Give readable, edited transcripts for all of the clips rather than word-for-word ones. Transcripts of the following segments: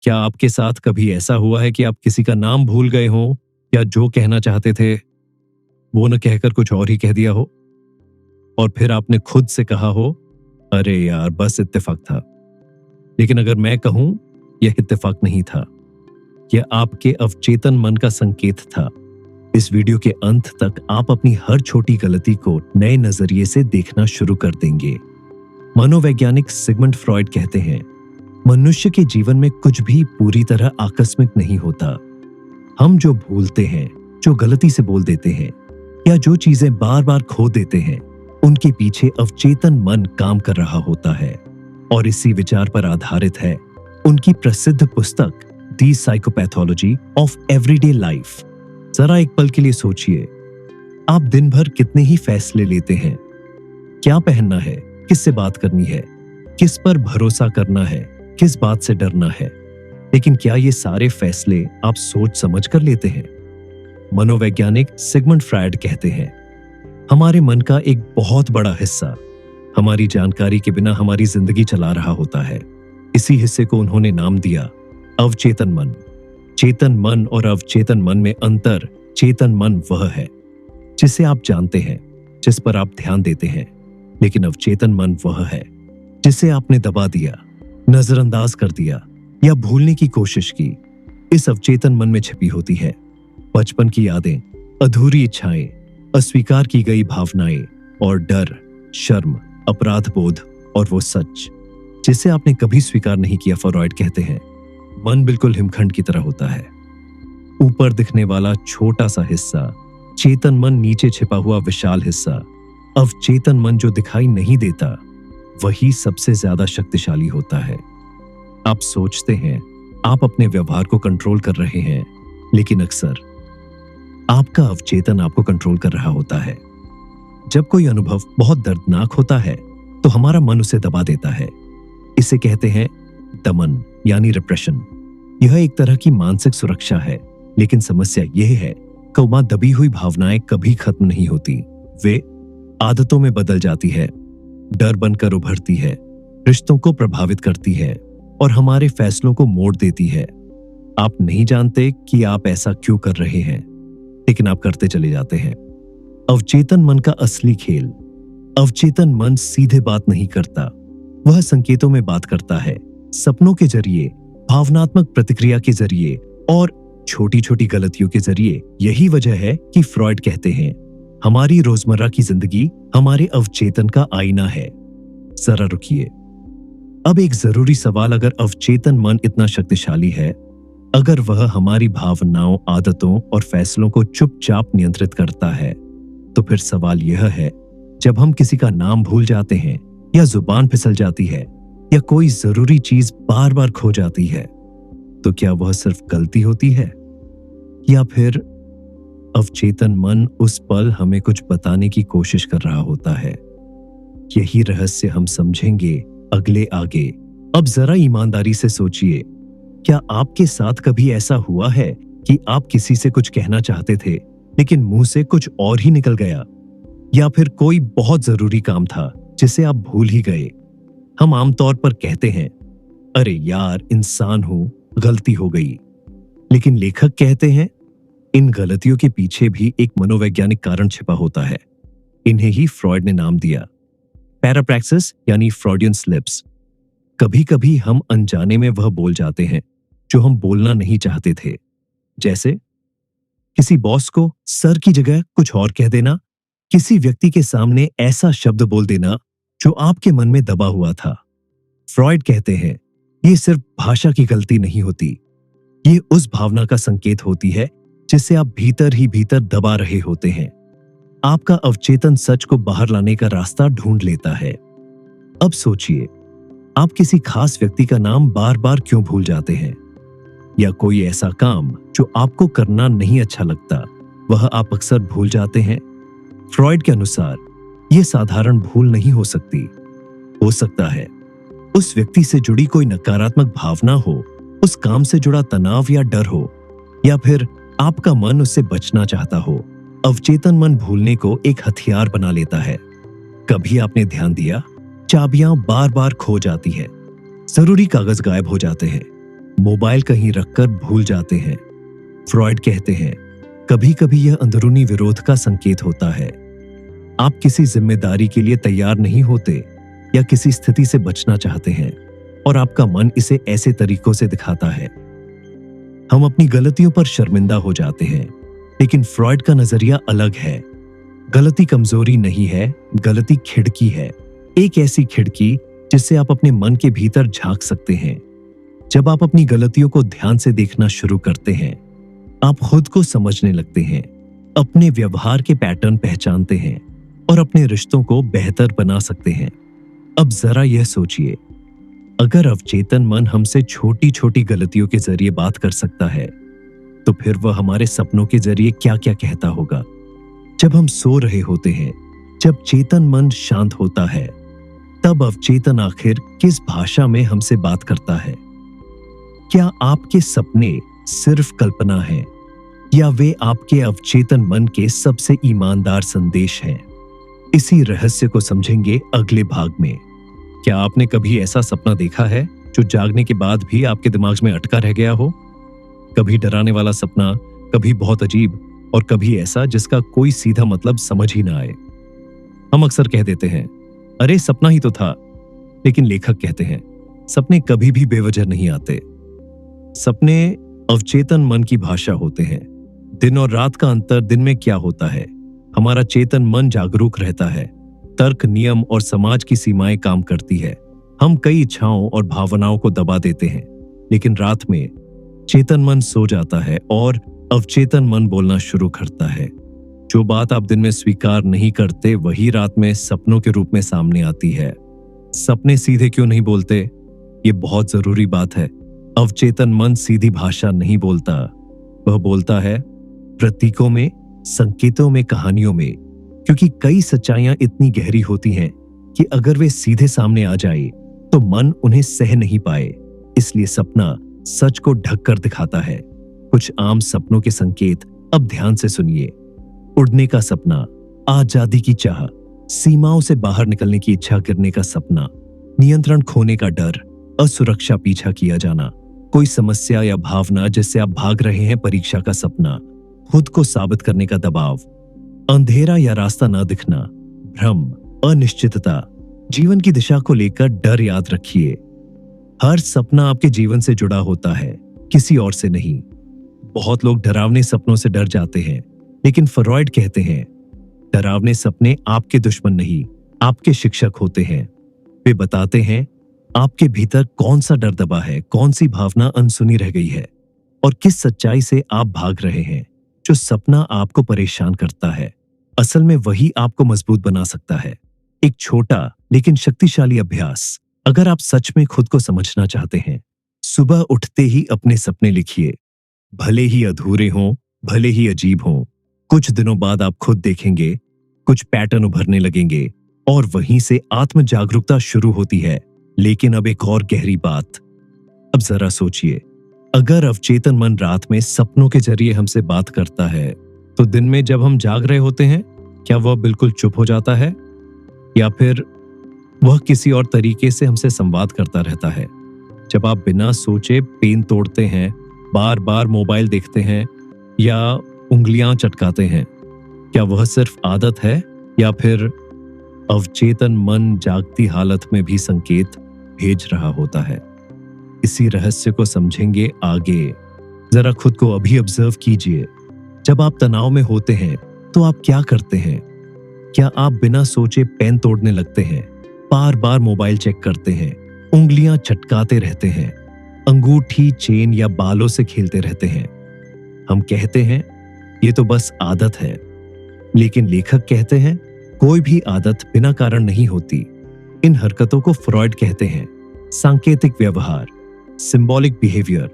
क्या आपके साथ कभी ऐसा हुआ है कि आप किसी का नाम भूल गए हो या जो कहना चाहते थे वो न कहकर कुछ और ही कह दिया हो और फिर आपने खुद से कहा हो, अरे यार बस इत्तेफाक था। लेकिन अगर मैं कहूं यह इत्तेफाक नहीं था, यह आपके अवचेतन मन का संकेत था। इस वीडियो के अंत तक आप अपनी हर छोटी गलती को नए नजरिए से देखना शुरू कर देंगे। मनोवैज्ञानिक सिगमंड फ्रॉइड कहते हैं, मनुष्य के जीवन में कुछ भी पूरी तरह आकस्मिक नहीं होता। हम जो भूलते हैं, जो गलती से बोल देते हैं या जो चीजें बार बार खो देते हैं, उनके पीछे अवचेतन मन काम कर रहा होता है। और इसी विचार पर आधारित है उनकी प्रसिद्ध पुस्तक दी साइकोपैथोलॉजी ऑफ एवरीडे लाइफ। जरा एक पल के लिए सोचिए, आप दिन भर कितने ही फैसले लेते हैं। क्या पहनना है, किससे बात करनी है, किस पर भरोसा करना है, किस बात से डरना है। लेकिन क्या ये सारे फैसले आप सोच समझ कर लेते हैं? मनोवैज्ञानिक सिगमंड फ्रायड कहते हैं, हमारे मन का एक बहुत बड़ा हिस्सा हमारी जानकारी के बिना हमारी जिंदगी चला रहा होता है। इसी हिस्से को उन्होंने नाम दिया अवचेतन मन। चेतन मन और अवचेतन मन में अंतर, चेतन मन वह है जिसे आप जानते हैं, जिस पर आप ध्यान देते हैं। लेकिन अवचेतन मन वह है जिसे आपने दबा दिया, नजरअंदाज कर दिया या भूलने की कोशिश की। इस अवचेतन मन में छिपी होती है बचपन की यादें, अधूरी इच्छाएं, अस्वीकार की गई भावनाएं और डर, शर्म, अपराध बोध और वो सच जिसे आपने कभी स्वीकार नहीं किया। फ्रॉइड कहते हैं, मन बिल्कुल हिमखंड की तरह होता है। ऊपर दिखने वाला छोटा सा हिस्सा चेतन मन, नीचे छिपा हुआ विशाल हिस्सा अवचेतन मन जो दिखाई नहीं देता, वही सबसे ज्यादा शक्तिशाली होता है। आप सोचते हैं आप अपने व्यवहार को कंट्रोल कर रहे हैं, लेकिन अक्सर आपका अवचेतन आपको कंट्रोल कर रहा होता है। जब कोई अनुभव बहुत दर्दनाक होता है तो हमारा मन उसे दबा देता है। इसे कहते हैं दमन यानी रिप्रेशन। यह एक तरह की मानसिक सुरक्षा है, लेकिन समस्या यह है कि वह दबी हुई भावनाएं कभी खत्म नहीं होती। वे आदतों में बदल जाती है, डर बनकर उभरती है, रिश्तों को प्रभावित करती है और हमारे फैसलों को मोड़ देती है। आप नहीं जानते कि आप ऐसा क्यों कर रहे हैं, लेकिन आप करते चले जाते हैं। अवचेतन मन का असली खेल। अवचेतन मन सीधे बात नहीं करता, वह संकेतों में बात करता है, सपनों के जरिए, भावनात्मक प्रतिक्रिया के जरिए और छोटी छोटी गलतियों के जरिए। यही वजह है कि फ्रॉइड कहते हैं, हमारी रोजमर्रा की जिंदगी हमारे अवचेतन का आईना है। जरा रुकिए, अब एक जरूरी सवाल, अगर अवचेतन मन इतना शक्तिशाली है, अगर वह हमारी भावनाओं, आदतों और फैसलों को चुपचाप नियंत्रित करता है, तो फिर सवाल यह है, जब हम किसी का नाम भूल जाते हैं या जुबान फिसल जाती है या कोई जरूरी चीज बार बार खो जाती है, तो क्या वह सिर्फ गलती होती है या फिर अवचेतन मन उस पल हमें कुछ बताने की कोशिश कर रहा होता है? यही रहस्य हम समझेंगे अगले आगे। अब जरा ईमानदारी से सोचिए, क्या आपके साथ कभी ऐसा हुआ है कि आप किसी से कुछ कहना चाहते थे लेकिन मुंह से कुछ और ही निकल गया? या फिर कोई बहुत जरूरी काम था जिसे आप भूल ही गए? हम आमतौर पर कहते हैं, अरे यार इंसान हूं, गलती हो गई। लेकिन लेखक कहते हैं, इन गलतियों के पीछे भी एक मनोवैज्ञानिक कारण छिपा होता है। इन्हें ही फ्रॉइड ने नाम दिया पैराप्रैक्सिस यानी फ्रॉडियन स्लिप्स। कभी कभी हम अनजाने में वह बोल जाते हैं जो हम बोलना नहीं चाहते थे। जैसे किसी बॉस को सर की जगह कुछ और कह देना, किसी व्यक्ति के सामने ऐसा शब्द बोल देना जो आपके मन में दबा हुआ था। फ्रॉइड कहते हैं, ये सिर्फ भाषा की गलती नहीं होती, ये उस भावना का संकेत होती है जिसे आप भीतर ही भीतर दबा रहे होते हैं। आपका अवचेतन सच को बाहर लाने का रास्ता ढूंढ लेता है। अब सोचिए, आप किसी खास व्यक्ति का नाम बार बार क्यों भूल जाते हैं? या कोई ऐसा काम जो आपको करना नहीं अच्छा लगता, वह आप अक्सर भूल जाते हैं। फ्रॉइड के अनुसार यह साधारण भूल नहीं हो सकती। हो सकता है उस व्यक्ति से जुड़ी कोई नकारात्मक भावना हो, उस काम से जुड़ा तनाव या डर हो, या फिर आपका मन उससे बचना चाहता हो। अवचेतन मन भूलने को एक हथियार बना लेता है। कभी आपने ध्यान दिया, चाबियां बार बार खो जाती है, जरूरी कागज गायब हो जाते हैं, मोबाइल कहीं रखकर भूल जाते हैं। फ्रॉइड कहते हैं, कभी कभी यह अंदरूनी विरोध का संकेत होता है। आप किसी जिम्मेदारी के लिए तैयार नहीं होते या किसी स्थिति से बचना चाहते हैं और आपका मन इसे ऐसे तरीकों से दिखाता है। हम अपनी गलतियों पर शर्मिंदा हो जाते हैं, लेकिन फ्रॉइड का नजरिया अलग है। गलती कमजोरी नहीं है, गलती खिड़की है। एक ऐसी खिड़की जिससे आप अपने मन के भीतर झांक सकते हैं। जब आप अपनी गलतियों को ध्यान से देखना शुरू करते हैं, आप खुद को समझने लगते हैं, अपने व्यवहार के पैटर्न पहचानते हैं और अपने रिश्तों को बेहतर बना सकते हैं। अब जरा यह सोचिए, अगर अवचेतन मन हमसे छोटी छोटी गलतियों के जरिए बात कर सकता है, तो फिर वह हमारे सपनों के जरिए क्या क्या कहता होगा। जब हम सो रहे होते हैं, जब चेतन मन शांत होता है, तब अवचेतन आखिर किस भाषा में हमसे बात करता है? क्या आपके सपने सिर्फ कल्पना है या वे आपके अवचेतन मन के सबसे ईमानदार संदेश हैं? इसी रहस्य को समझेंगे अगले भाग में। क्या आपने कभी ऐसा सपना देखा है जो जागने के बाद भी आपके दिमाग में अटका रह गया हो? कभी डराने वाला सपना, कभी बहुत अजीब और कभी ऐसा जिसका कोई सीधा मतलब समझ ही ना आए। हम अक्सर कह देते हैं, अरे सपना ही तो था, लेकिन लेखक कहते हैं सपने कभी भी बेवजह नहीं आते। सपने अवचेतन मन की भाषा होते हैं। दिन और रात का अंतर दिन में क्या होता है? हमारा चेतन मन जागरूक रहता है, तर्क, नियम और समाज की सीमाएं काम करती है। हम कई इच्छाओं और भावनाओं को दबा देते हैं, लेकिन रात में चेतन मन सो जाता है और अवचेतन मन बोलना शुरू करता है। जो बात आप दिन में स्वीकार नहीं करते, वही रात में सपनों के रूप में सामने आती है। सपने सीधे क्यों नहीं बोलते? ये बहुत जरूरी बात है। अवचेतन मन सीधी भाषा नहीं बोलता, वह बोलता है प्रतीकों में, संकेतों में, कहानियों में, क्योंकि कई सच्चाइयां इतनी गहरी होती हैं कि अगर वे सीधे सामने आ जाए तो मन उन्हें सह नहीं पाए। इसलिए सपना सच को ढककर दिखाता है। कुछ आम सपनों के संकेत अब ध्यान से सुनिए। उड़ने का सपना, आजादी की चाह, सीमाओं से बाहर निकलने की इच्छा, गिरने का सपना, नियंत्रण खोने का डर, असुरक्षा, पीछा किया जाना, कोई समस्या या भावना जिससे आप भाग रहे हैं, परीक्षा का सपना, खुद को साबित करने का दबाव, अंधेरा या रास्ता न दिखना, भ्रम, अनिश्चितता, जीवन की दिशा को लेकर डर। याद रखिए, हर सपना आपके जीवन से जुड़ा होता है, किसी और से नहीं। बहुत लोग डरावने सपनों से डर जाते हैं, लेकिन फ्रॉइड कहते हैं डरावने सपने आपके दुश्मन नहीं, आपके शिक्षक होते हैं। वे बताते हैं आपके भीतर कौन सा डर दबा है, कौन सी भावना अनसुनी रह गई है और किस सच्चाई से आप भाग रहे हैं। जो सपना आपको परेशान करता है, असल में वही आपको मजबूत बना सकता है। एक छोटा लेकिन शक्तिशाली अभ्यास। अगर आप सच में खुद को समझना चाहते हैं, सुबह उठते ही अपने सपने लिखिए। भले ही अधूरे हों, भले ही अजीब हों, कुछ दिनों बाद आप खुद देखेंगे कुछ पैटर्न उभरने लगेंगे और वहीं से आत्म जागरूकता शुरू होती है। लेकिन अब एक और गहरी बात। अब जरा सोचिए, अगर अवचेतन मन रात में सपनों के जरिए हमसे बात करता है, तो दिन में जब हम जाग रहे होते हैं, क्या वह बिल्कुल चुप हो जाता है या फिर वह किसी और तरीके से हमसे संवाद करता रहता है? जब आप बिना सोचे पेन तोड़ते हैं, बार बार मोबाइल देखते हैं या उंगलियां चटकाते हैं, क्या वह सिर्फ आदत है या फिर अवचेतन मन जागती हालत में भी संकेत भेज रहा होता है? इसी रहस्य को समझेंगे आगे। जरा खुद को अभी ऑब्जर्व कीजिए। जब आप तनाव में होते हैं तो आप क्या करते हैं? क्या आप बिना सोचे पेन तोड़ने लगते हैं, बार बार मोबाइल चेक करते हैं, उंगलियां चटकाते रहते हैं, अंगूठी, चेन या बालों से खेलते रहते हैं? हम कहते हैं ये तो बस आदत है, लेकिन लेखक कहते हैं कोई भी आदत बिना कारण नहीं होती। इन हरकतों को फ्रॉइड कहते हैं सांकेतिक व्यवहार, सिंबॉलिक बिहेवियर।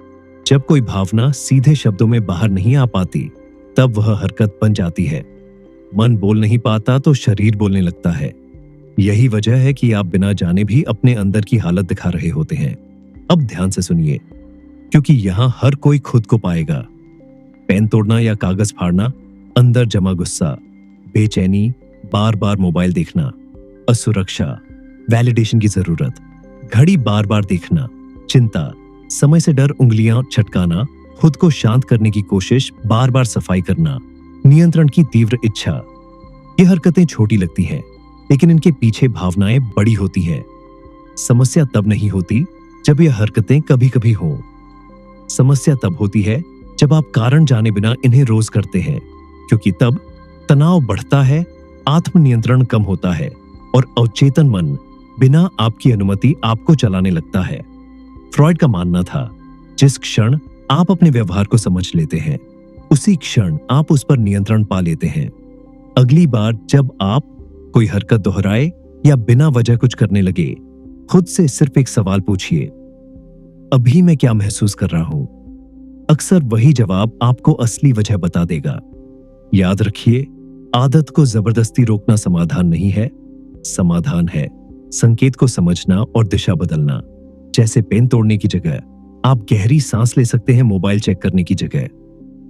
जब कोई भावना सीधे शब्दों में बाहर नहीं आ पाती, तब वह हरकत बन जाती है। मन बोल नहीं पाता तो शरीर बोलने लगता है। यही वजह है कि आप बिना जाने भी अपने अंदर की हालत दिखा रहे होते हैं। अब ध्यान से सुनिए, क्योंकि यहां हर कोई खुद को पाएगा। पेन तोड़ना या कागज फाड़ना, अंदर जमा गुस्सा, बेचैनी, बार बार मोबाइल देखना, असुरक्षा, वैलिडेशन की जरूरत, घड़ी बार बार देखना, चिंता, समय से डर उंगलियां छटकाना, खुद को शांत करने की कोशिश, बार बार सफाई करना, नियंत्रण की तीव्र इच्छा। ये हरकतें छोटी लगती हैं, लेकिन इनके पीछे भावनाएं बड़ी होती हैं। समस्या तब नहीं होती जब ये हरकतें कभी कभी हों। समस्या तब होती है जब आप कारण जाने बिना इन्हें रोज करते हैं, क्योंकि तब तनाव बढ़ता है, आत्मनियंत्रण कम होता है और अवचेतन मन बिना आपकी अनुमति आपको चलाने लगता है। फ्रॉइड का मानना था, जिस क्षण आप अपने व्यवहार को समझ लेते हैं, उसी क्षण आप उस पर नियंत्रण पा लेते हैं। अगली बार जब आप कोई हरकत दोहराए या बिना वजह कुछ करने लगे, खुद से सिर्फ एक सवाल पूछिए, अभी मैं क्या महसूस कर रहा हूं? अक्सर वही जवाब आपको असली वजह बता देगा। याद रखिए, आदत को जबरदस्ती रोकना समाधान नहीं है। समाधान है संकेत को समझना और दिशा बदलना। जैसे पेन तोड़ने की जगह आप गहरी सांस ले सकते हैं, मोबाइल चेक करने की जगह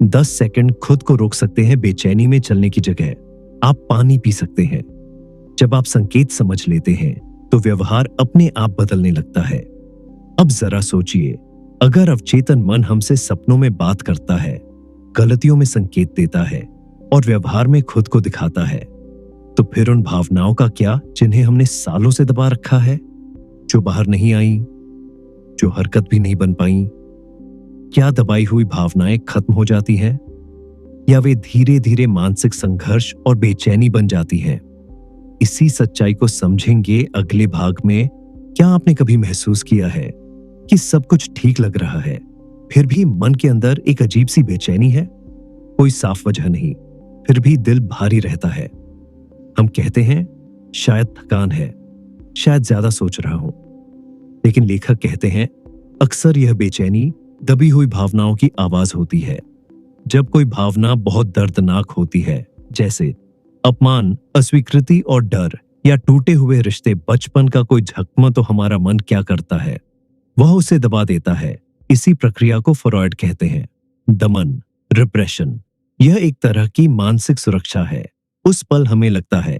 10 सेकंड खुद को रोक सकते हैं, बेचैनी में चलने की जगह आप पानी पी सकते हैं। जब आप संकेत समझ लेते हैं तो व्यवहार अपने आप बदलने लगता है। अब जरा सोचिए, अगर अवचेतन मन हमसे सपनों में बात करता है, गलतियों में संकेत देता है और व्यवहार में खुद को दिखाता है, तो फिर उन भावनाओं का क्या जिन्हें हमने सालों से दबा रखा है, जो बाहर नहीं आई, जो हरकत भी नहीं बन पाई? क्या दबाई हुई भावनाएं खत्म हो जाती हैं या वे धीरे धीरे मानसिक संघर्ष और बेचैनी बन जाती हैं? इसी सच्चाई को समझेंगे अगले भाग में। क्या आपने कभी महसूस किया है कि सब कुछ ठीक लग रहा है, फिर भी मन के अंदर एक अजीब सी बेचैनी है? कोई साफ वजह नहीं, फिर भी दिल भारी रहता है। हम कहते हैं शायद थकान है, शायद ज्यादा सोच रहा हूं, लेकिन लेखक कहते हैं अक्सर यह बेचैनी दबी हुई भावनाओं की आवाज होती है। जब कोई भावना बहुत दर्दनाक होती है, जैसे अपमान, अस्वीकृति और डर या टूटे हुए रिश्ते, बचपन का कोई झकमा, तो हमारा मन क्या करता है? वह उसे दबा देता है। इसी प्रक्रिया को फ्रॉइड कहते हैं दमन, रिप्रेशन। यह एक तरह की मानसिक सुरक्षा है। उस पल हमें लगता है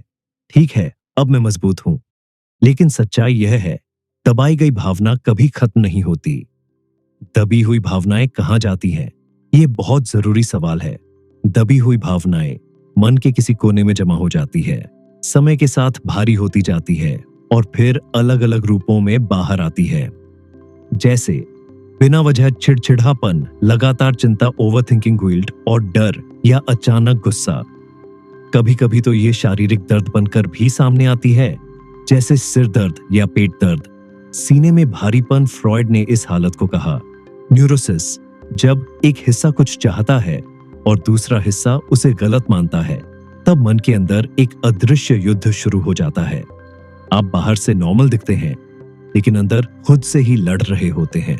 ठीक है, अब मैं मजबूत हूं, लेकिन सच्चाई यह है दबाई गई भावना कभी खत्म नहीं होती। दबी हुई भावनाएं कहां जाती हैं? यह बहुत जरूरी सवाल है। दबी हुई भावनाएं मन के किसी कोने में जमा हो जाती है, समय के साथ भारी होती जाती है और फिर अलग अलग रूपों में बाहर आती है। जैसे बिना वजह चिड़चिड़ापन, लगातार चिंता, ओवरथिंकिंग, गिल्ट और डर या अचानक गुस्सा। कभी कभी तो ये शारीरिक दर्द बनकर भी सामने आती है, जैसे सिर दर्द या पेट दर्द, सीने में भारीपन। फ्रॉइड ने इस हालत को कहा न्यूरोसिस, जब एक हिस्सा कुछ चाहता है और दूसरा हिस्सा उसे गलत मानता है, तब मन के अंदर एक अदृश्य युद्ध शुरू हो जाता है। आप बाहर से नॉर्मल दिखते हैं, लेकिन अंदर खुद से ही लड़ रहे होते हैं।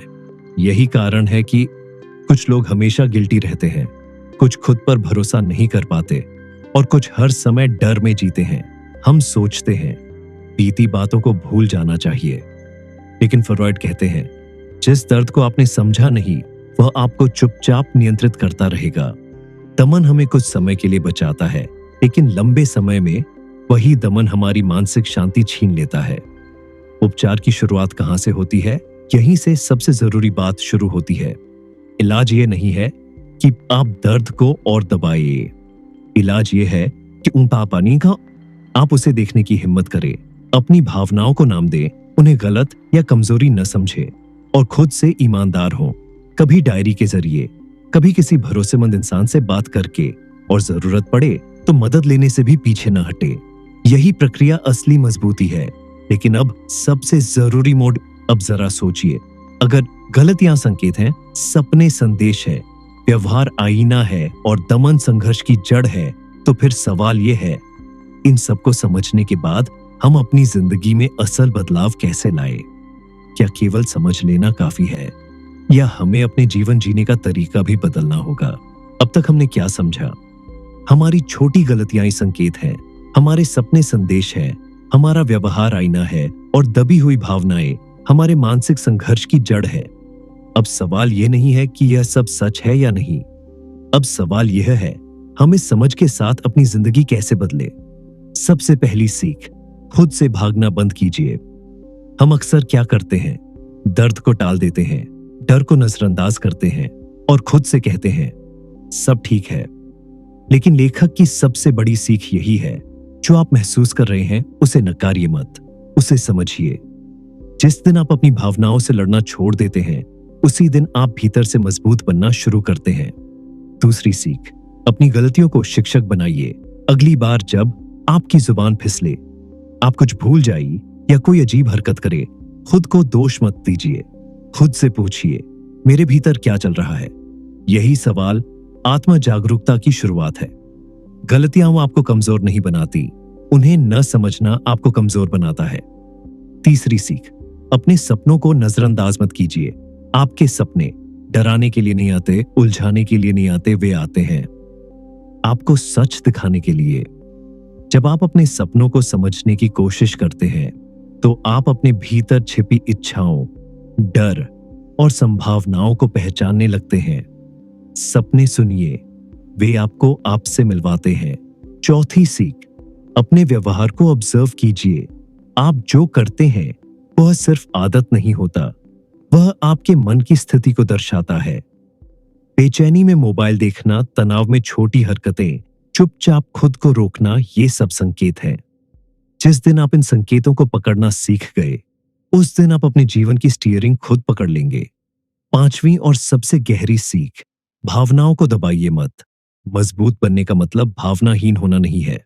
यही कारण है कि कुछ लोग हमेशा गिल्टी रहते हैं, कुछ खुद पर भरोसा नहीं कर पाते और कुछ हर समय डर में जीते हैं। हम सोचते हैं बीती बातों को भूल जाना चाहिए, लेकिन फ्रॉइड कहते हैं जिस दर्द को आपने समझा नहीं, वह आपको चुपचाप नियंत्रित करता रहेगा। दमन हमें कुछ समय के लिए बचाता है, लेकिन लंबे समय में वही दमन हमारी मानसिक शांति छीन लेता है। उपचार की शुरुआत कहां से होती है? यहीं से सबसे जरूरी बात शुरू होती है। इलाज ये नहीं है कि आप दर्द को और दबाइए, इलाज ये है कि उन पापानी का आप उसे देखने की हिम्मत करें, अपनी भावनाओं को नाम दें, उन्हें गलत या कमजोरी न समझें और खुद से ईमानदार हों। कभी डायरी के जरिए, कभी किसी भरोसेमंद इंसान से बात करके, और जरूरत पड़े तो मदद लेने से भी पीछे न हटे। यही प्रक्रिया असली मजबूती है। लेकिन अब सबसे जरूरी मोड, अब जरा सोचिए, अगर गलतियां संकेत हैं, सपने संदेश है, व्यवहार आईना है और दमन संघर्ष की जड़ है, तो फिर सवाल यह है, इन सबको समझने के बाद हम अपनी जिंदगी में असल बदलाव कैसे लाए? क्या केवल समझ लेना काफी है या हमें अपने जीवन जीने का तरीका भी बदलना होगा? अब तक हमने क्या समझा? हमारी छोटी गलतियां ही संकेत हैं, हमारे सपने संदेश हैं, हमारा व्यवहार आईना है और दबी हुई भावनाएं हमारे मानसिक संघर्ष की जड़ है। अब सवाल यह नहीं है कि यह सब सच है या नहीं, अब सवाल यह है हम इस समझ के साथ अपनी जिंदगी कैसे बदले। सबसे पहली सीख, खुद से भागना बंद कीजिए। हम अक्सर क्या करते हैं? दर्द को टाल देते हैं, डर को नजरअंदाज करते हैं और खुद से कहते हैं सब ठीक है। लेकिन लेखक की सबसे बड़ी सीख यही है, जो आप महसूस कर रहे हैं उसे नकारिए मत, उसे समझिए। जिस दिन आप अपनी भावनाओं से लड़ना छोड़ देते हैं, उसी दिन आप भीतर से मजबूत बनना शुरू करते हैं। दूसरी सीख, अपनी गलतियों को शिक्षक बनाइए। अगली बार जब आपकी जुबान फिसले, आप कुछ भूल जाइए या कोई अजीब हरकत करे, खुद को दोष मत दीजिए। खुद से पूछिए, मेरे भीतर क्या चल रहा है? यही सवाल आत्म जागरूकता की शुरुआत है। गलतियां आपको कमजोर नहीं बनाती, उन्हें न समझना आपको कमजोर बनाता है। तीसरी सीख, अपने सपनों को नजरअंदाज मत कीजिए। आपके सपने डराने के लिए नहीं आते, उलझाने के लिए नहीं आते, वे आते हैं आपको सच दिखाने के लिए। जब आप अपने सपनों को समझने की कोशिश करते हैं, तो आप अपने भीतर छिपी इच्छाओं, डर और संभावनाओं को पहचानने लगते हैं। सपने सुनिए, वे आपको आपसे मिलवाते हैं। चौथी सीख, अपने व्यवहार को ऑब्जर्व कीजिए। आप जो करते हैं वह सिर्फ आदत नहीं होता, वह आपके मन की स्थिति को दर्शाता है। बेचैनी में मोबाइल देखना, तनाव में छोटी हरकतें, चुपचाप खुद को रोकना, ये सब संकेत हैं। जिस दिन आप इन संकेतों को पकड़ना सीख गए, उस दिन आप अपने जीवन की स्टीयरिंग खुद पकड़ लेंगे। पांचवी और सबसे गहरी सीख, भावनाओं को दबाइए मत। मजबूत बनने का मतलब भावनाहीन होना नहीं है।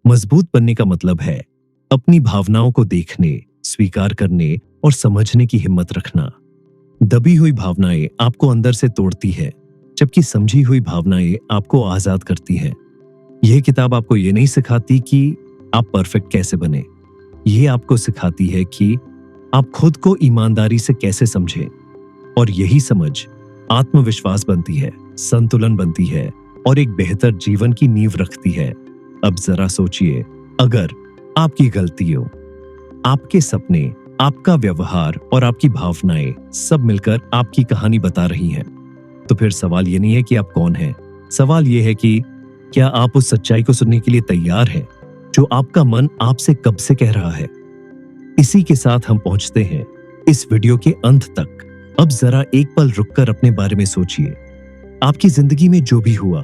मजबूत बनने का मतलब है अपनी भावनाओं को देखने, स्वीकार करने और समझने की हिम्मत रखना। दबी हुई भावनाएं आपको अंदर से तोड़ती है, जबकि समझी हुई भावनाएं आपको आजाद करती हैं। यह किताब आपको यह नहीं सिखाती कि आप परफेक्ट कैसे बने, यह आपको सिखाती है कि आप खुद को ईमानदारी से कैसे समझें। और यही समझ आत्मविश्वास बनती है, संतुलन बनती है और एक बेहतर जीवन की नींव रखती है। अब जरा सोचिए, अगर आपकी गलतियों, आपके सपने, आपका व्यवहार और आपकी भावनाएं सब मिलकर आपकी कहानी बता रही हैं, तो फिर सवाल ये नहीं है कि आप कौन हैं, सवाल ये है कि क्या आप उस सच्चाई को सुनने के लिए तैयार हैं जो आपका मन आपसे कब से कह रहा है। इसी के साथ हम पहुंचते हैं इस वीडियो के अंत तक। अब जरा एक पल रुककर अपने बारे में सोचिए। आपकी जिंदगी में जो भी हुआ,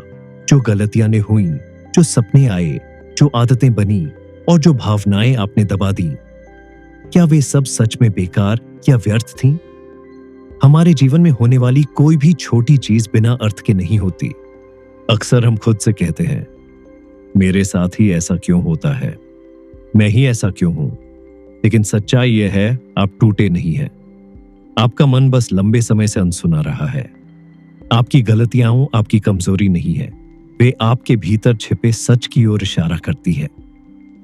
जो गलतियां ने हुई, जो सपने आए, जो आदतें बनी और जो भावनाएं आपने दबा दी, क्या वे सब सच में बेकार या व्यर्थ थीं? हमारे जीवन में होने वाली कोई भी छोटी चीज बिना अर्थ के नहीं होती। अक्सर हम खुद से कहते हैं, मेरे साथ ही ऐसा क्यों होता है, मैं ही ऐसा क्यों हूं। लेकिन सच्चाई यह है, आप टूटे नहीं हैं। आपका मन बस लंबे समय से अनसुना रहा है। आपकी गलतियां आपकी कमजोरी नहीं है, वे आपके भीतर छिपे सच की ओर इशारा करती है।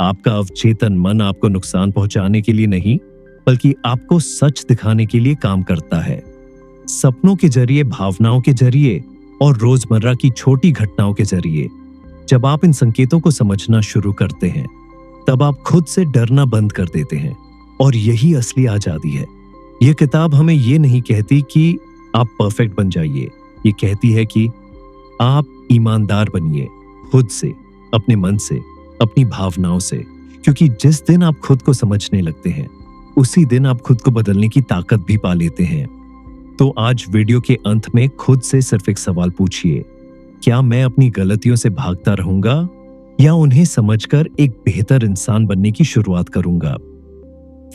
आपका अवचेतन मन आपको नुकसान पहुंचाने के लिए नहीं, बल्कि आपको सच दिखाने के लिए काम करता है। सपनों के जरिए, भावनाओं के जरिए और रोजमर्रा की छोटी घटनाओं के जरिए जब आप इन संकेतों को समझना शुरू करते हैं, तब आप खुद से डरना बंद कर देते हैं। और यही असली आजादी है। यह किताब हमें यह नहीं कहती कि आप परफेक्ट बन जाइए, ये कहती है कि आप ईमानदार बनिए, खुद से, अपने मन से, अपनी भावनाओं से। क्योंकि जिस दिन आप खुद को समझने लगते हैं, उसी दिन आप खुद को बदलने की ताकत भी पा लेते हैं। तो आज वीडियो के अंत में खुद से सिर्फ एक सवाल पूछिए, क्या मैं अपनी गलतियों से भागता रहूंगा या उन्हें समझकर एक बेहतर इंसान बनने की शुरुआत करूंगा?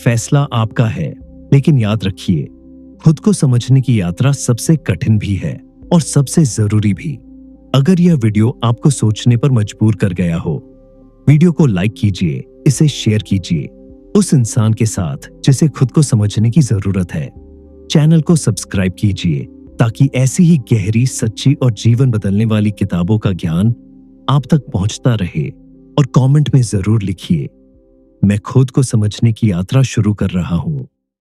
फैसला आपका है, लेकिन याद रखिए, खुद को समझने की यात्रा सबसे कठिन भी है और सबसे जरूरी भी। अगर यह वीडियो आपको सोचने पर मजबूर कर गया हो, वीडियो को लाइक कीजिए, इसे शेयर कीजिए उस इंसान के साथ जिसे खुद को समझने की जरूरत है। चैनल को सब्सक्राइब कीजिए ताकि ऐसी ही गहरी, सच्ची और जीवन बदलने वाली किताबों का ज्ञान आप तक पहुंचता रहे। और कमेंट में जरूर लिखिए, मैं खुद को समझने की यात्रा शुरू कर रहा हूं।